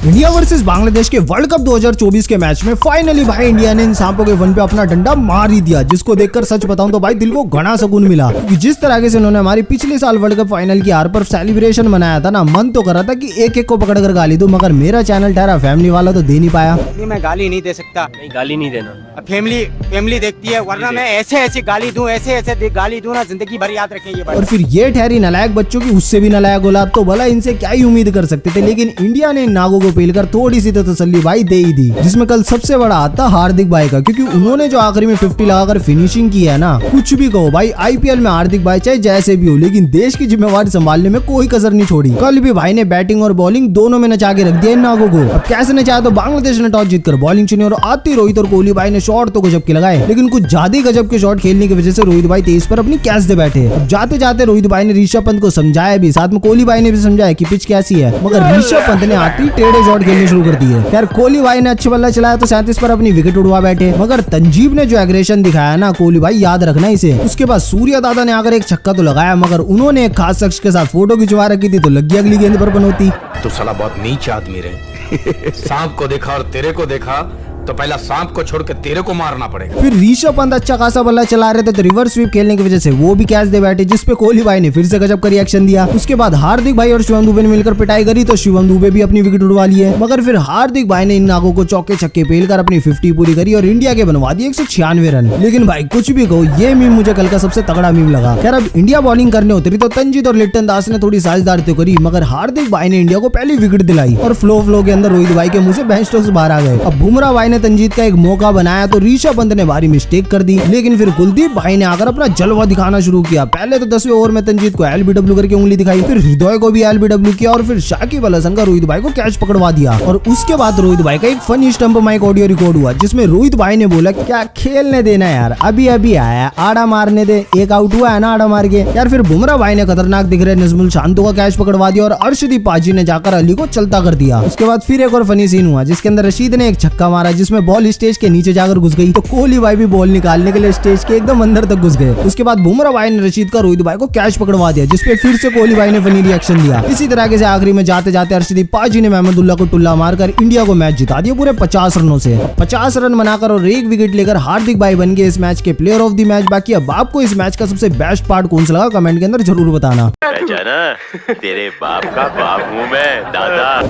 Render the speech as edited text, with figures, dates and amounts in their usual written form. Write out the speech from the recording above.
India versus Bangladesh के world cup 2024 के match में फाइनली भाई इंडिया ने इन सांपों के वन पे अपना डंडा मार ही दिया, जिसको देखकर सच बताऊं तो भाई दिल को घना सुकून मिला। क्योंकि जिस तरह से उन्होंने हमारी पिछले साल वर्ल्ड कप फाइनल की हार पर सेलिब्रेशन मनाया था ना, मन तो कर रहा था कि एक एक को पकड़ कर गाली दूं, मगर मेरा चैनल ठहरा फैमिली वाला तो दे नहीं पाया। नहीं, मैं गाली नहीं दे सकता। नहीं, गाली नहीं देना। फैमिली देखती है, वरना मैं ऐसे गाली दूं, ऐसे गाली दूं ना, जिंदगी भर याद रखें ये बात। और फिर ये ठहरी नालायक बच्चों की उससे भी नालायक औलाद, तो भला इनसे क्या ही उम्मीद कर सकते थे। लेकिन इंडिया ने इन नागों को पेलकर थोड़ी सी तो तसल्ली भाई दे ही दी, जिसमें कल सबसे बड़ा आता हार्दिक भाई का, क्योंकि उन्होंने जो आखिरी में 50 लगाकर फिनिशिंग की है ना, कुछ भी कहो भाई आईपीएल में हार्दिक भाई चाहे जैसे भी हो, लेकिन देश की जिम्मेवारी संभालने में कोई कसर नहीं छोड़ी। कल भी भाई ने बैटिंग और बॉलिंग दोनों में नचा के रख दिया इन नागों को। अब कैसे नचाया, तो बांग्लादेश ने टॉस जीतकर बॉलिंग चुनी और आती रोहित और कोहली भाई ने शॉट तो गजब के लगाए, लेकिन कुछ ज्यादा गजब के शॉट खेलने की वजह से रोहित भाई 23 पर अपनी कैच दे बैठे। अब जाते जाते रोहित भाई ने ऋषभ पंत को समझाया भी, साथ में कोहली भाई ने भी समझाया कि पिच कैसी है, मगर ऋषभ पंत ने आते ही टेढ़े शॉट खेलने शुरू कर दिए। यार कोहली भाई ने अच्छे बल्ला चलाया तो 37 पर अपनी विकेट उड़वा बैठे, मगर तंजीब ने जो एग्रेशन दिखाया ना, कोहली भाई याद रखना इसे। उसके बाद सूर्या दादा ने आकर एक छक्का तो लगाया, मगर उन्होंने एक खास शख्स के साथ फोटो खिंचवा रखी थी, तो लगी अगली गेंद पर बनोती। तो साला बहुत नीच आदमी रहे। सांप को देखा और तेरे को देखा तो पहला सांप को छोड़ के तेरे को मारना पड़ेगा। फिर ऋषभ पंत अच्छा खासा बल्ला चला रहे थे, तो रिवर्स स्वीप खेलने की वजह से वो भी कैच दे बैठे, जिसपे कोहली भाई ने फिर से गजब का रिएक्शन दिया। उसके बाद हार्दिक भाई और शिवम दुबे ने मिलकर पिटाई करी, तो शिवम दुबे भी अपनी विकेट उड़वा लिए, मगर फिर हार्दिक भाई ने इन नागों को चौके छक्के पेलकर अपनी 50 पूरी करी और इंडिया के बनवा दिए 196 रन। लेकिन भाई कुछ भी कहो, ये मीम मुझे कल का सबसे तगड़ा मीम लगा। खैर अब इंडिया बॉलिंग करने उतरी तो तंजीद और लिट्टन दास ने थोड़ी साझेदारी तो करी, मगर हार्दिक भाई ने इंडिया को पहली विकेट दिलाई और फ्लो के अंदर रोहित भाई के मुंह से बेंच टॉस बाहर आ गए। अब बुमराह भाई ने तंजीद का एक मौका बनाया तो ऋषभ पंत ने भारी मिस्टेक कर दी, लेकिन फिर कुलदीप भाई ने आकर अपना जलवा दिखाना शुरू किया। पहले तो 10वें ओवर में तंजीद को एलबीडब्ल्यू करके उंगली दिखाई, फिर हृदय को भी एलबीडब्ल्यू किया और फिर शाकिब अल हसन का रोहित भाई को कैच पकड़वा दिया। और उसके बाद रोहित भाई का एक funny stump mic audio record हुआ, जिसमें रोहित भाई ने बोला क्या खेलने देना यार, अभी आया, आड़ा मारने दे, एक आउट हुआ है ना आड़ा मार के। यार फिर बुमराह भाई ने खतरनाक दिख रहे नजमुल शांतो का कैच पकड़वा दिया और अर्शदीप पाजी ने जाकर अली को चलता कर दिया। उसके बाद फिर एक और फनी सीन हुआ, जिसके अंदर रशीद ने एक छक्का मारा, जिसमें बॉल स्टेज के नीचे जाकर घुस गई, तो कोहली भाई भी बॉल निकालने के लिए स्टेज के एकदम अंदर तक घुस गए। उसके बाद बुमराह भाई ने रशीद का रोहित भाई को कैच पकड़वा दिया, जिसपे फिर से कोहली भाई ने फनी रिएक्शन दिया। इसी तरह से आखिरी में जाते जाते अर्शदीप पाजी ने महमदुल्लाह को टुल्ला मारकर इंडिया को मैच जिता दिया पूरे 50 रनों से। 50 रन बनाकर और एक विकेट लेकर हार्दिक भाई बन गए इस मैच के प्लेयर ऑफ द मैच। बाकी अब आपको इस मैच का सबसे बेस्ट पार्ट कौन सा लगा, कमेंट के अंदर जरूर बताना। तेरे बाप का बाप हूँ मैं, दादा।